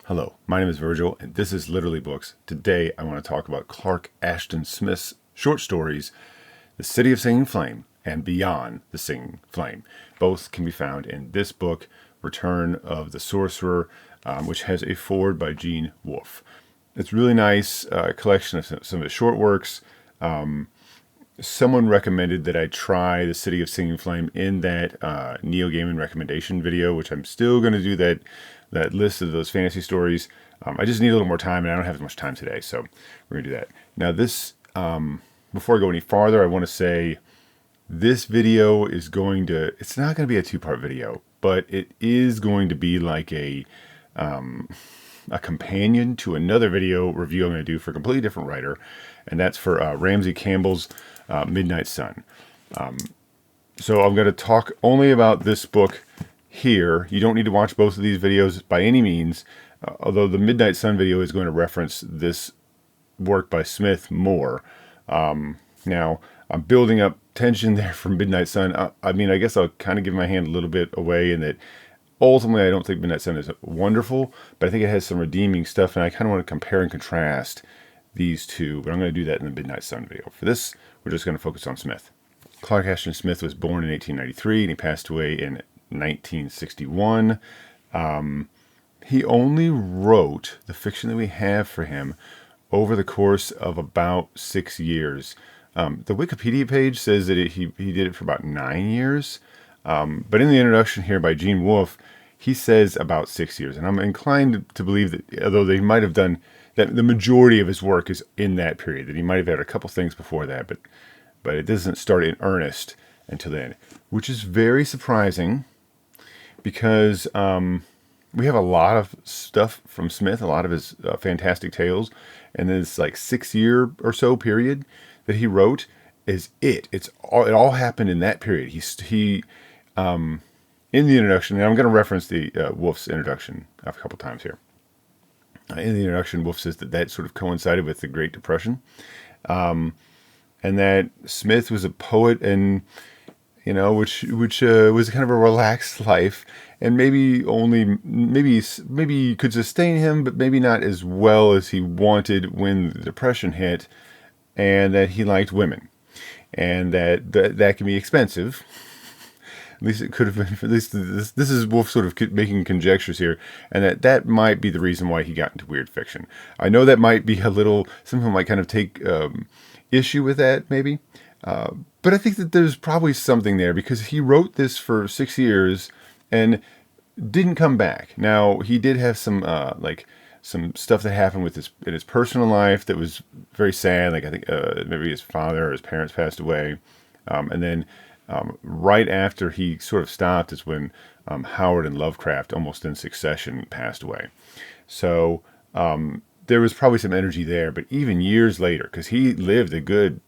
Hello, my name is Virgil, and this is Literally Books. Today, I want to talk about Clark Ashton Smith's short stories, The City of Singing Flame and Beyond the Singing Flame. Both can be found in this book, Return of the Sorcerer, which has a foreword by Gene Wolfe. It's a really nice collection of some of his short works. Someone recommended that I try The City of Singing Flame in that Neo Gaiman recommendation video, which I'm still going to do that list of those fantasy stories. I just need a little more time, and I don't have as much time today, so we're going to do that. Now, this, before I go any farther, I want to say this video is it's not going to be a two-part video, but it is going to be like a companion to another video review I'm going to do for a completely different writer, and that's for Ramsey Campbell's Midnight Sun. So I'm going to talk only about this book here. You don't need to watch both of these videos by any means, although the Midnight Sun video is going to reference this work by Smith more. Now, I'm building up tension there for Midnight Sun. I mean, I guess I'll kind of give my hand a little bit away in that ultimately I don't think Midnight Sun is wonderful, but I think it has some redeeming stuff, and I kind of want to compare and contrast these two, but I'm going to do that in the Midnight Sun video. For this, we're just going to focus on Smith. Clark Ashton Smith was born in 1893, and he passed away in 1961. He only wrote the fiction that we have for him over the course of about 6 years. The Wikipedia page says that he did it for about 9 years. But in the introduction here by Gene Wolfe, he says about 6 years. And I'm inclined to believe that, although they might have done that, the majority of his work is in that period, that he might have had a couple things before that, but it doesn't start in earnest until then, which is very surprising because we have a lot of stuff from Smith, a lot of his fantastic tales, and this like 6 year or so period that he wrote is it. It all happened in that period. He in the introduction, and I'm going to reference the Wolfe's introduction a couple times here. In the introduction, Wolfe says that sort of coincided with the Great Depression, and that Smith was a poet, and which was kind of a relaxed life, and maybe could sustain him, but maybe not as well as he wanted when the Depression hit, and that he liked women, and that can be expensive. At least it could have been. At least this is Wolfe sort of making conjectures here, and that might be the reason why he got into weird fiction. I know that might be a little. Some people might kind of take issue with that, maybe. But I think that there's probably something there because he wrote this for 6 years and didn't come back. Now, he did have some some stuff that happened in his personal life that was very sad. Like I think maybe his father or his parents passed away, and then right after he sort of stopped is when Howard and Lovecraft, almost in succession, passed away. So there was probably some energy there. But even years later, because he lived a good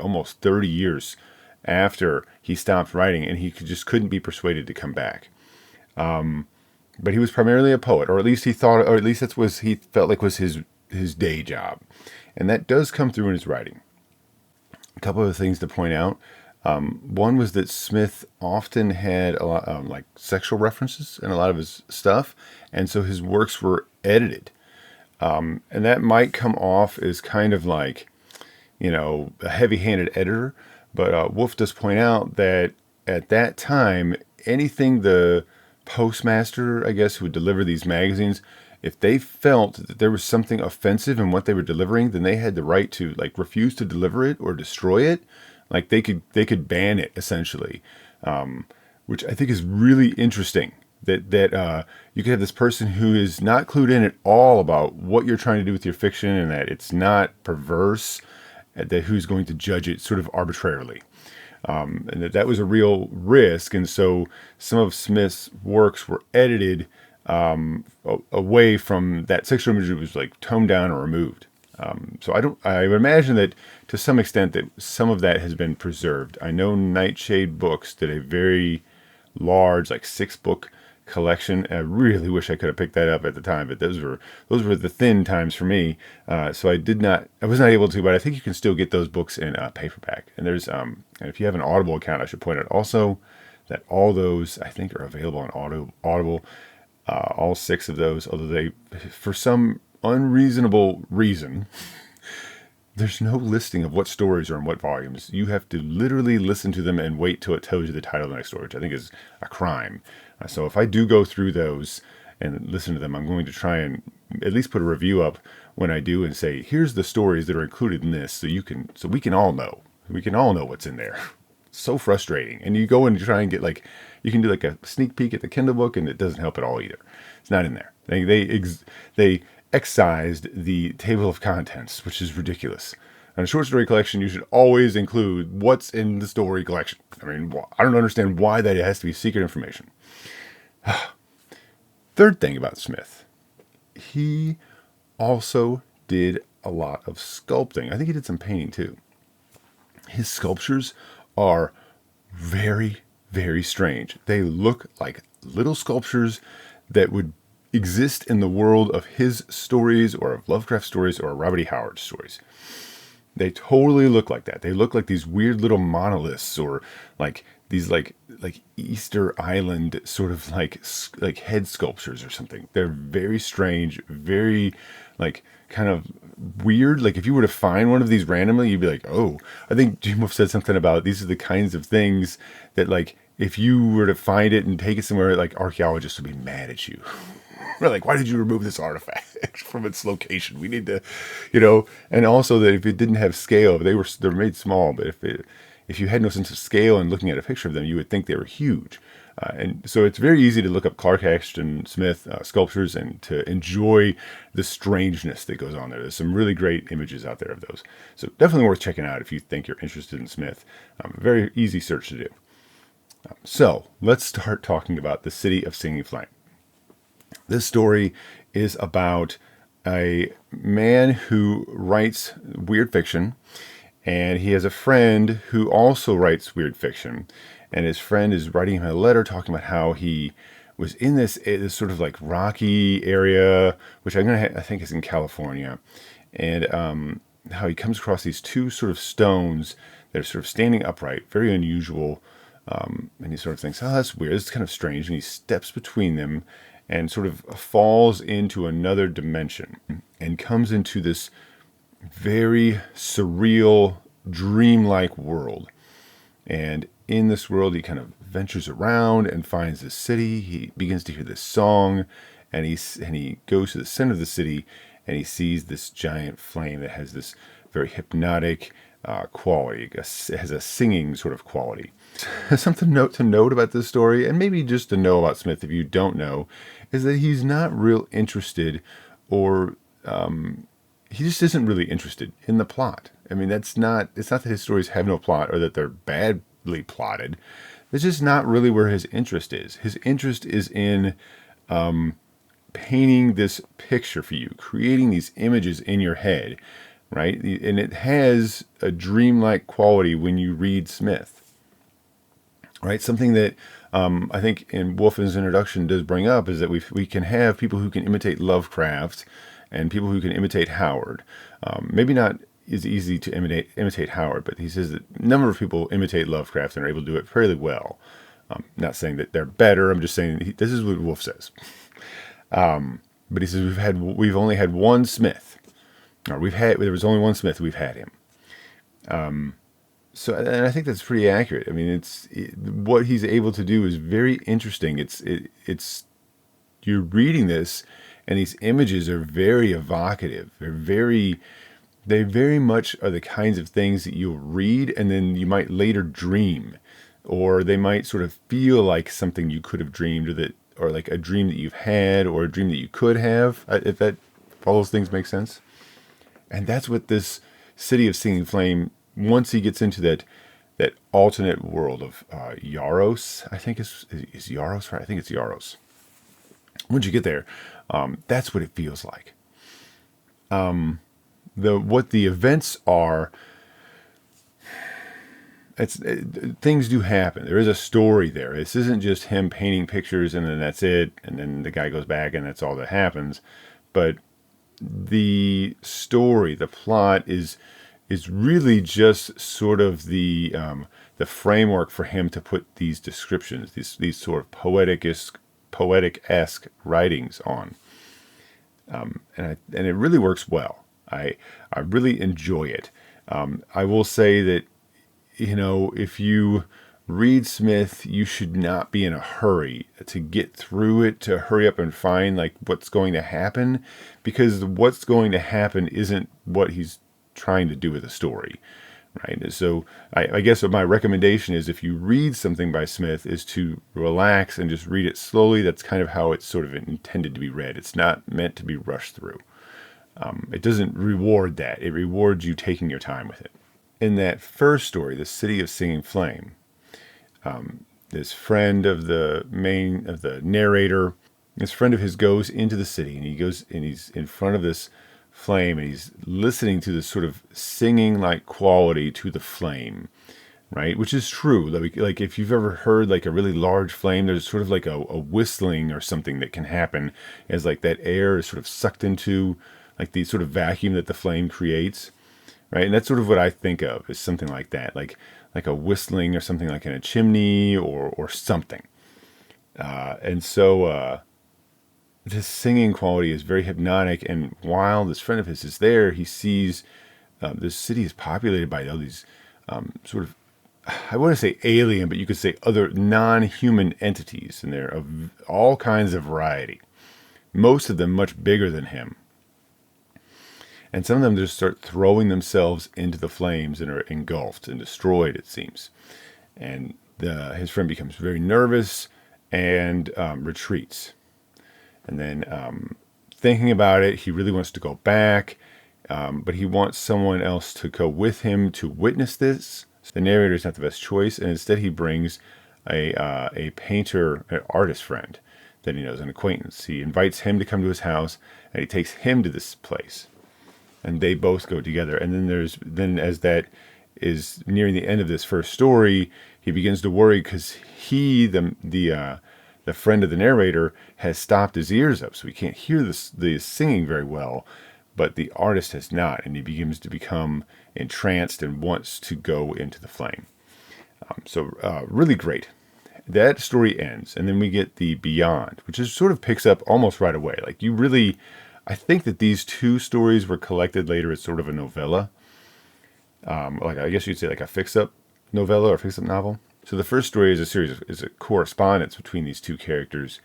almost 30 years after he stopped writing, and he just couldn't be persuaded to come back. But he was primarily a poet, or at least he thought, or at least that's what he felt like was his day job, and that does come through in his writing. A couple of things to point out. One was that Smith often had a lot like sexual references in a lot of his stuff, and so his works were edited, and that might come off as kind of like a heavy-handed editor, but Wolfe does point out that at that time, anything the postmaster, I guess, who would deliver these magazines, if they felt that there was something offensive in what they were delivering, then they had the right to refuse to deliver it or destroy it. Like they could ban it essentially, which I think is really interesting. That you could have this person who is not clued in at all about what you're trying to do with your fiction, and that it's not perverse, that who's going to judge it sort of arbitrarily. And that was a real risk. And so some of Smith's works were edited away from that sexual imagery. Was toned down or removed. So I would imagine that to some extent that some of that has been preserved. I know Nightshade Books did a very large 6-book collection. I really wish I could have picked that up at the time, but those were the thin times for me. So I was not able to, but I think you can still get those books in paperback. And there's and if you have an Audible account, I should point out also that all those I think are available on Audible. all 6 of those, although they, for some unreasonable reason, there's no listing of what stories are in what volumes. You have to literally listen to them and wait till it tells you the title of the next story, which I think is a crime. So if I do go through those and listen to them, I'm going to try and at least put a review up when I do and say, here's the stories that are included in this, so we can all know. We can all know what's in there. So frustrating. And you go and try and get you can do a sneak peek at the Kindle book, and it doesn't help at all either. It's not in there. They excised the table of contents, which is ridiculous. On a short story collection, you should always include what's in the story collection. I mean, I don't understand why that has to be secret information. Third thing about Smith, he also did a lot of sculpting. I think he did some painting too. His sculptures are very, very strange. They look like little sculptures that would exist in the world of his stories or of Lovecraft stories or Robert E. Howard stories. They totally look like that. They look like these weird little monoliths or like these like Easter Island sort of like head sculptures or something. They're very strange, very kind of weird. Like if you were to find one of these randomly, you'd be like, oh, I think Jim Wolf said something about these are the kinds of things that if you were to find it and take it somewhere, archaeologists would be mad at you. We're like, why did you remove this artifact from its location? We need to, and also that if it didn't have scale, they're made small, but if you had no sense of scale and looking at a picture of them, you would think they were huge. And so it's very easy to look up Clark Ashton Smith sculptures and to enjoy the strangeness that goes on there. There's some really great images out there of those. So definitely worth checking out if you think you're interested in Smith. Very easy search to do. So let's start talking about the City of Singing Flame. This story is about a man who writes weird fiction, and he has a friend who also writes weird fiction. And his friend is writing him a letter talking about how he was in this sort of rocky area, which I think is in California, and how he comes across these 2 sort of stones that are sort of standing upright, very unusual. And he sort of thinks, oh, that's weird. It's kind of strange. And he steps between them and sort of falls into another dimension and comes into this very surreal, dreamlike world. And in this world, he kind of ventures around and finds this city. He begins to hear this song, and he goes to the center of the city, and he sees this giant flame that has this very hypnotic quality. It has a singing sort of quality. Something to note about this story, and maybe just to know about Smith if you don't know, is that he's not real interested, or he just isn't really interested in the plot. I mean, it's not that his stories have no plot or that they're badly plotted. It's just not really where his interest is. His interest is in painting this picture for you, creating these images in your head, right? And it has a dreamlike quality when you read Smith. Right, something that I think in Wolfen's introduction does bring up is that we can have people who can imitate Lovecraft and people who can imitate Howard. Maybe not as easy to imitate Howard, but he says that a number of people imitate Lovecraft and are able to do it fairly well. Not saying that they're better. I'm just saying this is what Wolf says. But he says we've only had one Smith, or there was only one Smith. We've had him. So, and I think that's pretty accurate. I mean, what he's able to do is very interesting. It's you're reading this, and these images are very evocative. They very much are the kinds of things that you'll read, and then you might later dream, or they might sort of feel like something you could have dreamed, or like a dream that you've had, or a dream that you could have. If that follows things make sense. And that's what this City of Singing Flame. Once he gets into that alternate world of Yaros, I think is Yaros right? I think it's Yaros. Once you get there, that's what it feels like. What the events are, things do happen. There is a story there. This isn't just him painting pictures and then that's it, and then the guy goes back and that's all that happens. But the story, the plot is really just sort of the framework for him to put these descriptions, these sort of poetic-esque poetic-esque writings on. And it really works well. I really enjoy it. I will say that, if you read Smith, you should not be in a hurry to get through it, to hurry up and find like what's going to happen, because what's going to happen isn't what he's trying to do with the story. Right. So I guess what my recommendation is, if you read something by Smith, is to relax and just read it slowly. That's kind of how it's sort of intended to be read. It's not meant to be rushed through. It doesn't reward that. It rewards you taking your time with it. In that first story, The City of Singing Flame, this friend of the narrator, this friend of his goes into the city, and he's in front of this flame, and he's listening to this sort of singing like quality to the flame, right? Which is true. Like if you've ever heard like a really large flame, there's sort of like a whistling or something that can happen as like that air is sort of sucked into like the sort of vacuum that the flame creates, right? And that's sort of what I think of as something like that, like a whistling or something like in a chimney or something. And so this singing quality is very hypnotic. And while this friend of his is there, he sees this city is populated by all these sort of, I want to say alien, but you could say other non-human entities. And they're of all kinds of variety. Most of them much bigger than him. And some of them just start throwing themselves into the flames and are engulfed and destroyed, it seems. And his friend becomes very nervous and retreats. And then thinking about it, he really wants to go back, but he wants someone else to go with him to witness this. So the narrator is not the best choice, and instead he brings a painter, an artist friend that he knows, an acquaintance. He invites him to come to his house, and he takes him to this place. And they both go together. And then as that is nearing the end of this first story, he begins to worry because the friend of the narrator has stopped his ears up, so he can't hear the singing very well, but the artist has not, and he begins to become entranced and wants to go into the flame. So really great. That story ends, and then we get the Beyond, which is sort of picks up almost right away. Like I think that these two stories were collected later as sort of a novella. Like I guess you'd say like a fix-up novella or fix-up novel. So the first story is a correspondence between these two characters,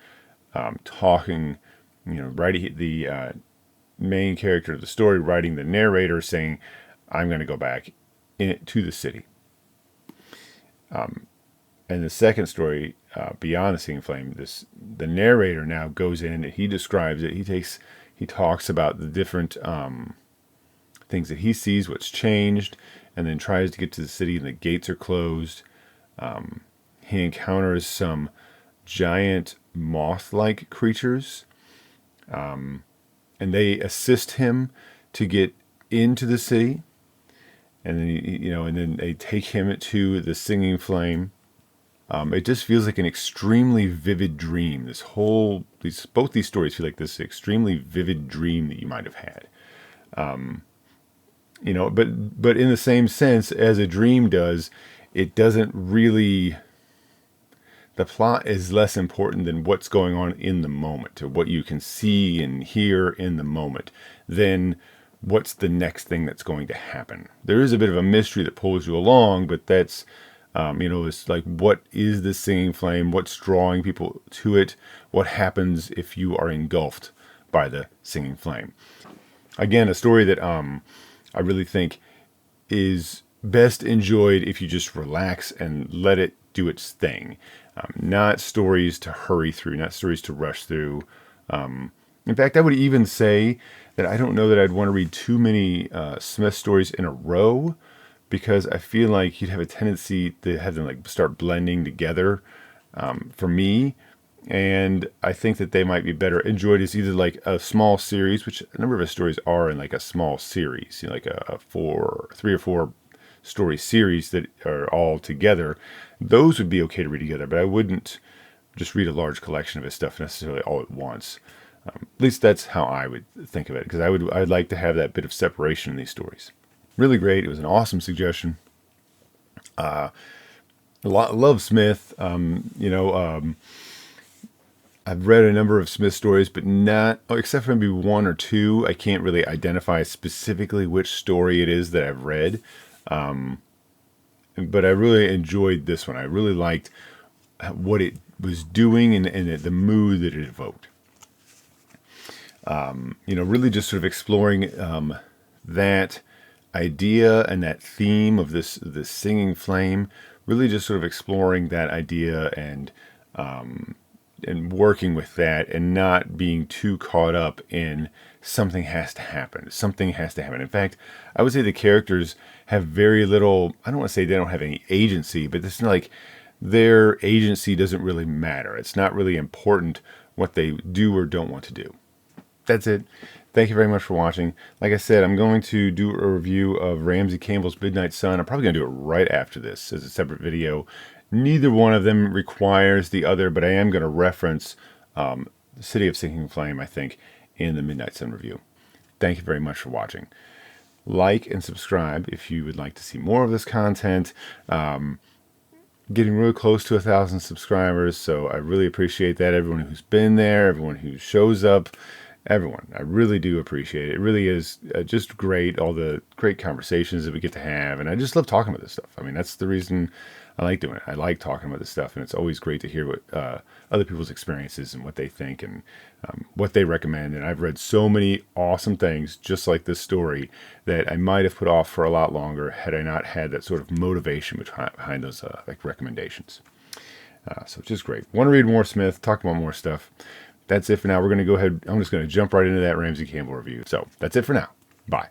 talking, writing the main character of the story, writing the narrator, saying, "I'm going to go back to the city." And the second story, Beyond the Singing Flame, the narrator now goes in and he describes it. He talks about the different things that he sees, what's changed, and then tries to get to the city and the gates are closed. He encounters some giant moth-like creatures, and they assist him to get into the city. And then and then they take him to the Singing Flame. It just feels like an extremely vivid dream. Both these stories feel like this extremely vivid dream that you might have had. But in the same sense as a dream does, it doesn't really. The plot is less important than what's going on in the moment, or what you can see and hear in the moment, than what's the next thing that's going to happen. There is a bit of a mystery that pulls you along, but that's. It's like, what is the Singing Flame? What's drawing people to it? What happens if you are engulfed by the Singing Flame? Again, a story that I really think is best enjoyed if you just relax and let it do its thing. Not stories to hurry through, not stories to rush through. In fact, I would even say that I don't know that I'd want to read too many Smith stories in a row, because I feel like you'd have a tendency to have them like start blending together for me. And I think that they might be better enjoyed as either like a small series, which a number of his stories are in like a small series, like a 3 or 4 story series that are all together. Those would be okay to read together, but I wouldn't just read a large collection of his stuff necessarily all at once. At least that's how I would think of it, because I'd like to have that bit of separation in these stories. Really great. It was an awesome suggestion. Love Smith. I've read a number of Smith stories, but not, oh, except for maybe one or two. I can't really identify specifically which story it is that I've read. But I really enjoyed this one. I really liked what it was doing and the mood that it evoked. Really just sort of exploring that idea and that theme of this singing flame. Really just sort of exploring that idea and working with that and not being too caught up in something has to happen. Something has to happen. In fact, I would say the characters have very little, I don't want to say they don't have any agency, but it's not like their agency doesn't really matter. It's not really important what they do or don't want to do. That's it. Thank you very much for watching. Like I said, I'm going to do a review of Ramsey Campbell's Midnight Sun. I'm probably going to do it right after this as a separate video. Neither one of them requires the other, but I am going to reference the City of Sinking Flame, I think, in the Midnight Sun review. Thank you very much for watching. Like and subscribe if you would like to see more of this content. Getting really close to 1,000 subscribers, so I really appreciate that. Everyone who's been there, everyone who shows up, everyone. I really do appreciate it. It really is just great, all the great conversations that we get to have, and I just love talking about this stuff. I mean, that's the reason I like doing it. I like talking about this stuff, and it's always great to hear what other people's experiences and what they think and what they recommend. And I've read so many awesome things just like this story that I might have put off for a lot longer had I not had that sort of motivation behind those like recommendations. So it's just great. Want to read more Smith, talk about more stuff. That's it for now. We're going to go ahead. I'm just going to jump right into that Ramsey Campbell review. So that's it for now. Bye.